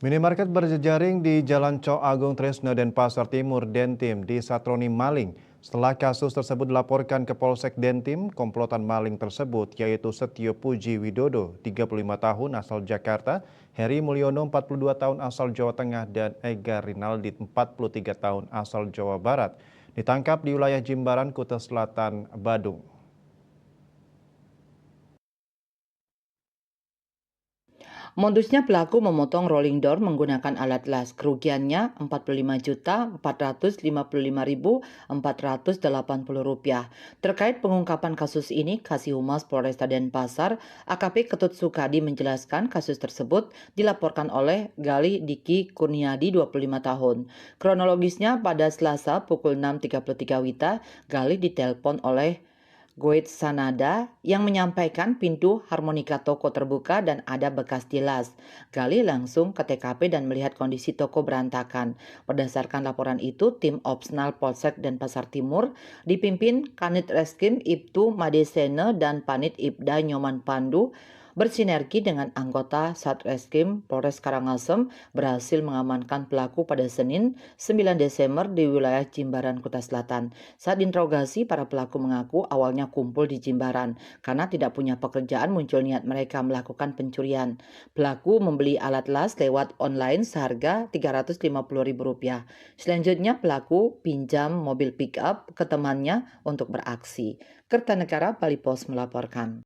Minimarket berjejaring di Jalan Cok Agung Trisno Denpasar Timur Dentim disatroni maling. Setelah kasus tersebut dilaporkan ke Polsek Dentim, komplotan maling tersebut yaitu Setio Puji Widodo, 35 tahun asal Jakarta, Heri Mulyono, 42 tahun asal Jawa Tengah, dan Ega Rinaldi, 43 tahun asal Jawa Barat, ditangkap di wilayah Jimbaran, Kuta Selatan, Badung. Modusnya pelaku memotong rolling door menggunakan alat las. Kerugiannya Rp45.455.480. Terkait pengungkapan kasus ini, Kasih Humas Polresta Denpasar, AKP Ketut Sukadi menjelaskan kasus tersebut dilaporkan oleh Gali Diki Kurniadi 25 tahun. Kronologisnya pada Selasa pukul 6.33 WITA, Gali ditelepon oleh Goit Sanada yang menyampaikan pintu harmonika toko terbuka dan ada bekas tilas. Gali langsung ke TKP dan melihat kondisi toko berantakan. Berdasarkan laporan itu, tim Opsnal Polsek Denpasar Timur dipimpin Kanit Reskrim Ibtu Madesene dan Panit Ibda Nyoman Pandu bersinergi dengan anggota Satreskrim Polres Karangasem berhasil mengamankan pelaku pada Senin 9 Desember di wilayah Jimbaran, Kuta Selatan. Saat diinterogasi, para pelaku mengaku awalnya kumpul di Jimbaran karena tidak punya pekerjaan, muncul niat mereka melakukan pencurian. Pelaku membeli alat las lewat online seharga Rp350.000. Selanjutnya pelaku pinjam mobil pick up ke temannya untuk beraksi. Kertanegara Bali Pos melaporkan.